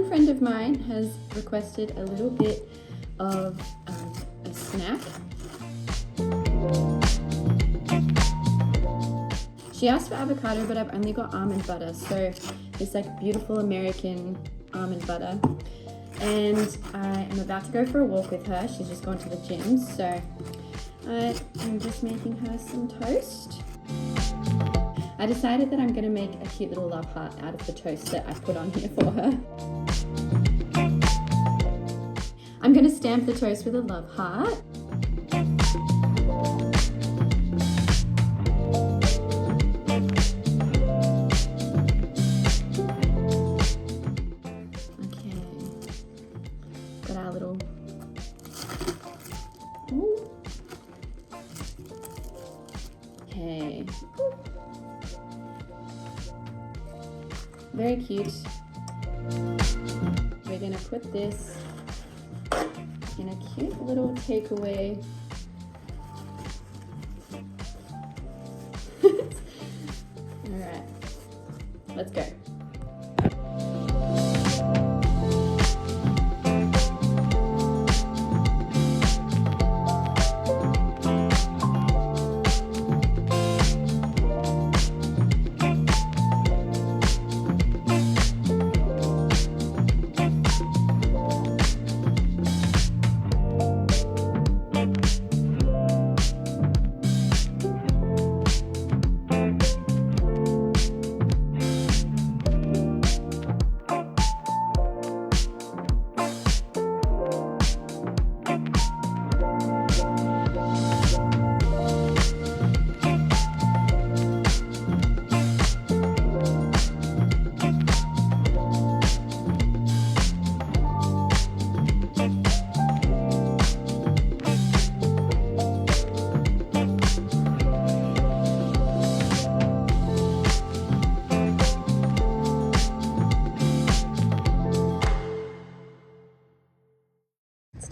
one friend of mine has requested a little bit of a snack. She asked for avocado, but I've only got almond butter, so it's like beautiful American almond butter. And I am about to go for a walk with her. She's just gone to the gym, so I'm just making her some toast. I decided that I'm going to make a cute little love heart out of the toast that I put on here for her. I'm going to stamp the toast with a love heart. Okay. Very cute. We're gonna put this in a cute little takeaway. All right, let's go.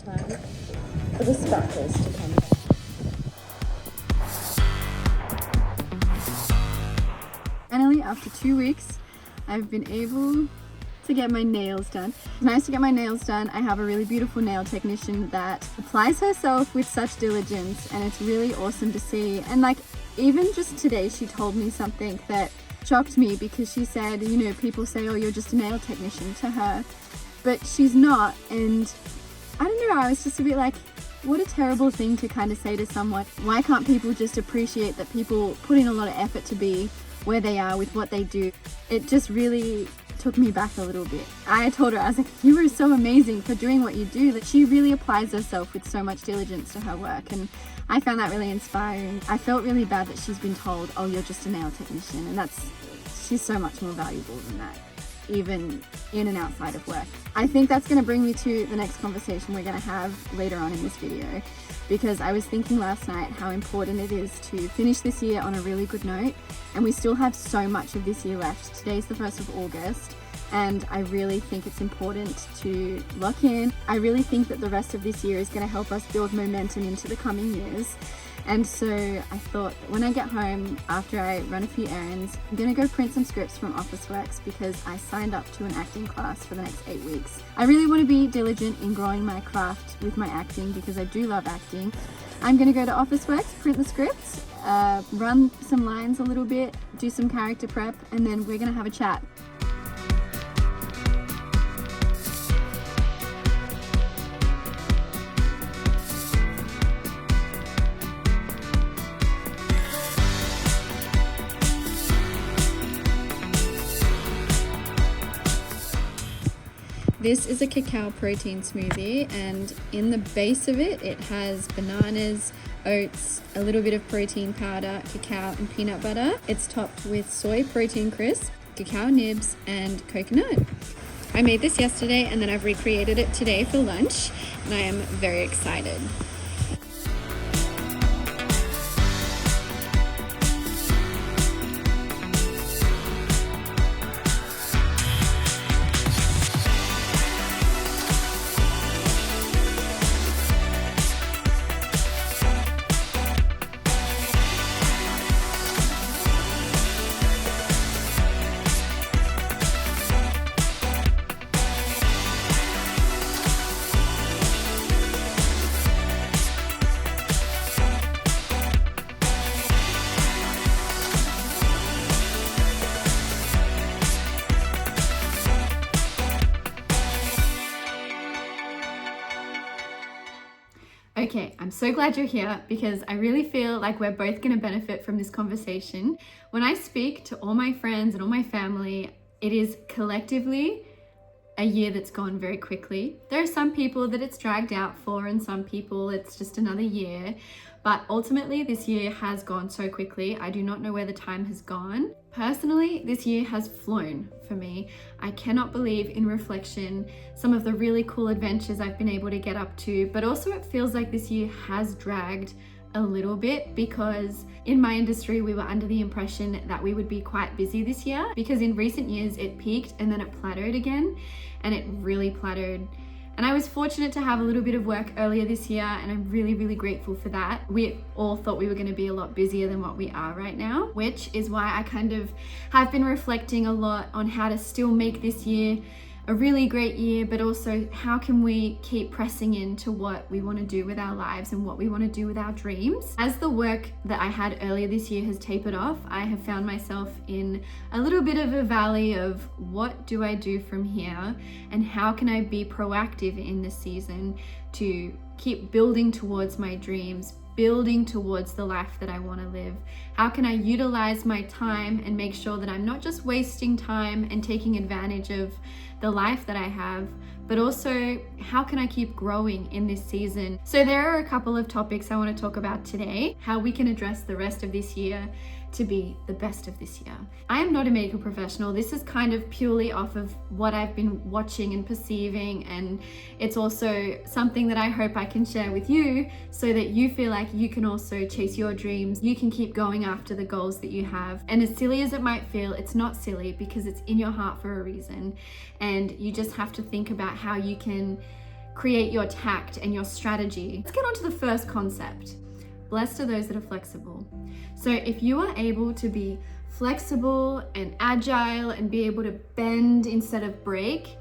Time for the sparkles to come back. Finally, after 2 weeks, I've been able to get my nails done. It's nice to get my nails done. I have a really beautiful nail technician that applies herself with such diligence, and it's really awesome to see. And like, even just today, she told me something that shocked me, because she said, you know, people say, oh, you're just a nail technician to her, but she's not. And I don't know, I was just a bit like, what a terrible thing to kind of say to someone. Why can't people just appreciate that people put in a lot of effort to be where they are with what they do? It just really took me back a little bit. I told her, I was like, you are so amazing for doing what you do. That she really applies herself with so much diligence to her work, and I found that really inspiring. I felt really bad that she's been told, oh, you're just a nail technician, and she's so much more valuable than that, even in and outside of work. I think that's going to bring me to the next conversation we're going to have later on in this video, because I was thinking last night how important it is to finish this year on a really good note, and we still have so much of this year left. Today's the 1st of August, and I really think it's important to lock in. I really think that the rest of this year is going to help us build momentum into the coming years. And so I thought that when I get home, after I run a few errands, I'm going to go print some scripts from Officeworks, because I signed up to an acting class for the next 8 weeks. I really want to be diligent in growing my craft with my acting, because I do love acting. I'm going to go to Officeworks, print the scripts, run some lines a little bit, do some character prep, and then we're going to have a chat. This is a cacao protein smoothie, and in the base of it, it has bananas, oats, a little bit of protein powder, cacao, and peanut butter. It's topped with soy protein crisp, cacao nibs, and coconut. I made this yesterday, and then I've recreated it today for lunch, and I am very excited. Okay, I'm so glad you're here because I really feel like we're both going to benefit from this conversation. When I speak to all my friends and all my family, it is collectively a year that's gone very quickly. There are some people that it's dragged out for, and some people it's just another year. But ultimately, this year has gone so quickly. I do not know where the time has gone. Personally, this year has flown for me. I cannot believe, in reflection, some of the really cool adventures I've been able to get up to, but also it feels like this year has dragged a little bit because in my industry we were under the impression that we would be quite busy this year, because in recent years it peaked and then it plateaued again, and it really plateaued. And I was fortunate to have a little bit of work earlier this year, and I'm really, really grateful for that. We all thought we were going to be a lot busier than what we are right now, which is why I kind of have been reflecting a lot on how to still make this year a really great year, but also how can we keep pressing into what we want to do with our lives and what we want to do with our dreams. As the work that I had earlier this year has tapered off, I have found myself in a little bit of a valley of what do I do from here, and how can I be proactive in this season to keep building towards my dreams, building towards the life that I want to live. How can I utilize my time and make sure that I'm not just wasting time and taking advantage of the life that I have, but also how can I keep growing in this season? So there are a couple of topics I want to talk about today, how we can address the rest of this year to be the best of this year. I am not a medical professional. This is kind of purely off of what I've been watching and perceiving, and it's also something that I hope I can share with you so that you feel like you can also chase your dreams. You can keep going after the goals that you have. And as silly as it might feel, it's not silly because it's in your heart for a reason. And you just have to think about how you can create your tact and your strategy. Let's get on to the first concept. Blessed are those that are flexible. So if you are able to be flexible and agile and be able to bend instead of break,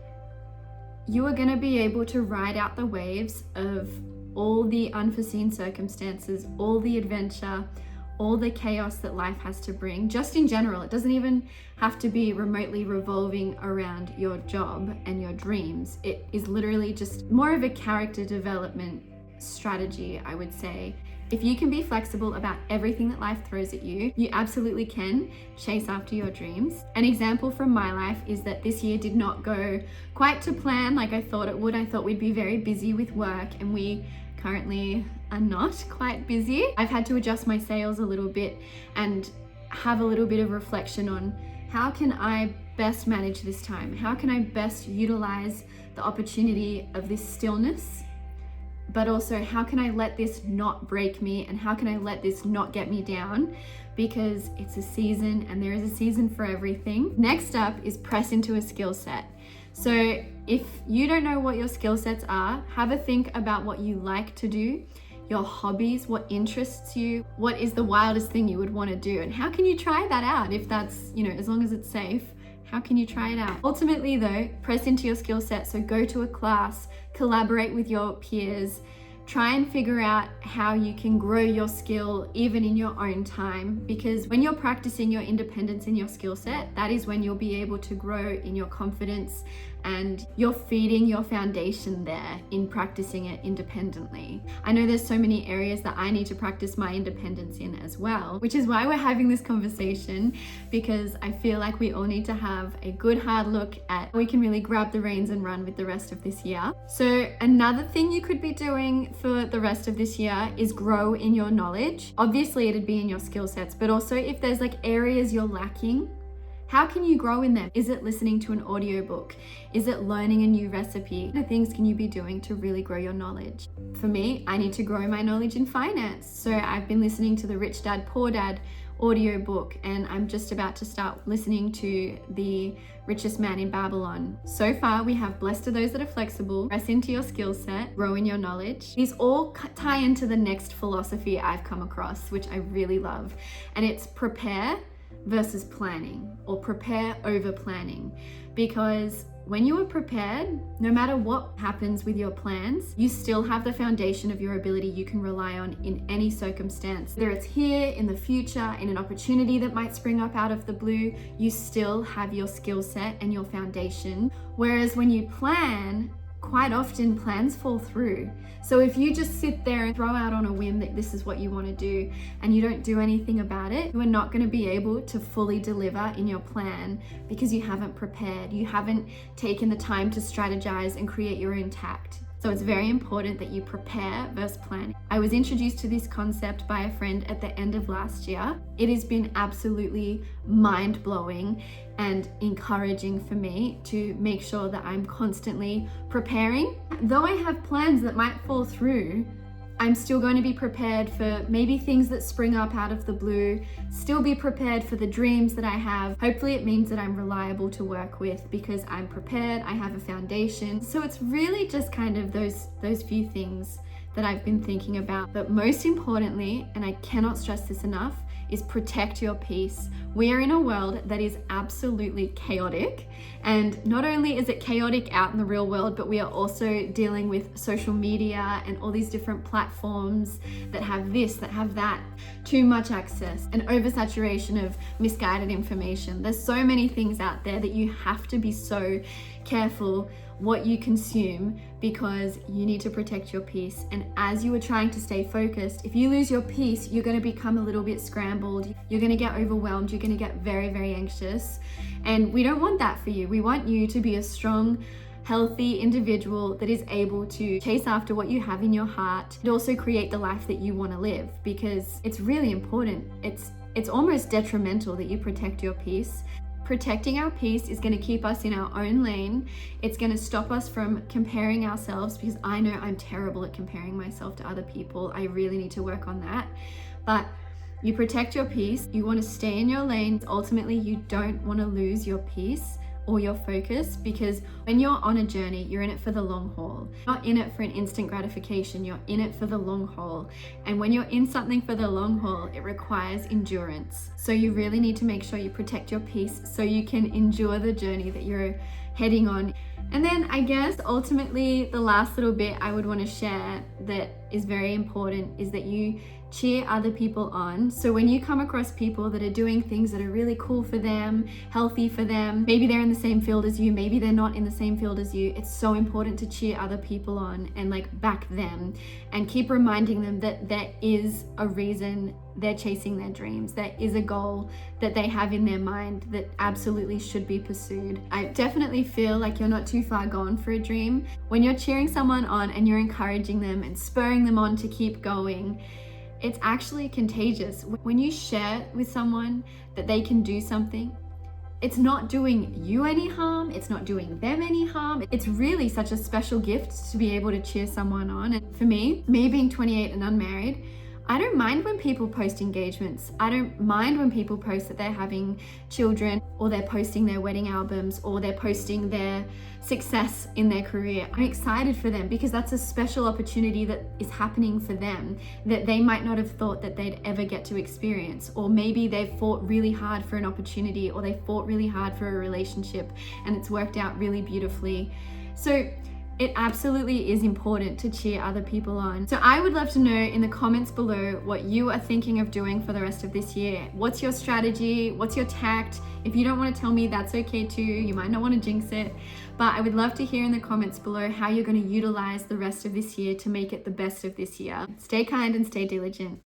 you are going to be able to ride out the waves of all the unforeseen circumstances, all the adventure, all the chaos that life has to bring, just in general. It doesn't even have to be remotely revolving around your job and your dreams. It is literally just more of a character development strategy, I would say. If you can be flexible about everything that life throws at you, you absolutely can chase after your dreams. An example from my life is that this year did not go quite to plan like I thought it would. I thought we'd be very busy with work, and we currently are not quite busy. I've had to adjust my sails a little bit and have a little bit of reflection on how can I best manage this time? How can I best utilize the opportunity of this stillness? But also, how can I let this not break me, and how can I let this not get me down? Because it's a season, and there is a season for everything. Next up is press into a skill set. So if you don't know what your skill sets are, have a think about what you like to do, your hobbies, what interests you, what is the wildest thing you would want to do, and how can you try that out if that's, as long as it's safe. How can you try it out? Ultimately though, press into your skill set. So go to a class, collaborate with your peers, try and figure out how you can grow your skill even in your own time, because when you're practicing your independence in your skill set, that is when you'll be able to grow in your confidence, and you're feeding your foundation there in practicing it independently. I know there's so many areas that I need to practice my independence in as well, which is why we're having this conversation, because I feel like we all need to have a good hard look at how we can really grab the reins and run with the rest of this year. So another thing you could be doing for the rest of this year is grow in your knowledge. Obviously it'd be in your skill sets, but also if there's like areas you're lacking, how can you grow in them? Is it listening to an audiobook? Is it learning a new recipe? What things can you be doing to really grow your knowledge? For me, I need to grow my knowledge in finance. So I've been listening to the Rich Dad Poor Dad audiobook, and I'm just about to start listening to The Richest Man in Babylon. So far, we have blessed are those that are flexible, press into your skill set, grow in your knowledge. These all tie into the next philosophy I've come across, which I really love. And it's prepare versus planning, or prepare over planning. Because when you are prepared, no matter what happens with your plans, you still have the foundation of your ability you can rely on in any circumstance. Whether it's here, in the future, in an opportunity that might spring up out of the blue, you still have your skill set and your foundation. Whereas when you plan, quite often plans fall through. So if you just sit there and throw out on a whim that this is what you want to do and you don't do anything about it, you are not going to be able to fully deliver in your plan because you haven't prepared. You haven't taken the time to strategize and create your own tact. So it's very important that you prepare versus plan. I was introduced to this concept by a friend at the end of last year. It has been absolutely mind-blowing and encouraging for me to make sure that I'm constantly preparing. Though I have plans that might fall through, I'm still going to be prepared for maybe things that spring up out of the blue, still be prepared for the dreams that I have. Hopefully it means that I'm reliable to work with because I'm prepared, I have a foundation. So it's really just kind of those few things that I've been thinking about. But most importantly, and I cannot stress this enough, is protect your peace. We are in a world that is absolutely chaotic. And not only is it chaotic out in the real world, but we are also dealing with social media and all these different platforms that have this, that have that, too much access, and oversaturation of misguided information. There's so many things out there that you have to be so careful what you consume because you need to protect your peace. And as you are trying to stay focused, if you lose your peace, you're going to become a little bit scrambled. You're going to get overwhelmed. You're going to get very, very anxious. And we don't want that for you. We want you to be a strong, healthy individual that is able to chase after what you have in your heart and also create the life that you want to live, because it's really important. It's almost detrimental that you protect your peace. Protecting our peace is going to keep us in our own lane. It's going to stop us from comparing ourselves, because I know I'm terrible at comparing myself to other people. I really need to work on that. But you protect your peace. You want to stay in your lane. Ultimately, you don't want to lose your peace or your focus, because when you're on a journey, you're in it for the long haul. You're not in it for an instant gratification, you're in it for the long haul. And when you're in something for the long haul, it requires endurance. So you really need to make sure you protect your peace so you can endure the journey that you're heading on. And then I guess ultimately the last little bit I would want to share that is very important is that you cheer other people on. So when you come across people that are doing things that are really cool for them, healthy for them, maybe they're in the same field as you, maybe they're not in the same field as you, it's so important to cheer other people on and like back them and keep reminding them that there is a reason they're chasing their dreams. There is a goal that they have in their mind that absolutely should be pursued. I definitely feel like you're not too far gone for a dream. When you're cheering someone on and you're encouraging them and spurring them on to keep going, it's actually contagious. When you share with someone that they can do something, it's not doing you any harm, it's not doing them any harm. It's really such a special gift to be able to cheer someone on. And for me being 28 and unmarried, I don't mind when people post engagements. I don't mind when people post that they're having children, or they're posting their wedding albums, or they're posting their success in their career. I'm excited for them because that's a special opportunity that is happening for them that they might not have thought that they'd ever get to experience. Or maybe they've fought really hard for an opportunity, or they fought really hard for a relationship and it's worked out really beautifully. So it absolutely is important to cheer other people on. So I would love to know in the comments below what you are thinking of doing for the rest of this year. What's your strategy? What's your tact? If you don't want to tell me, that's okay too. You might not want to jinx it. But I would love to hear in the comments below how you're going to utilize the rest of this year to make it the best of this year. Stay kind and stay diligent.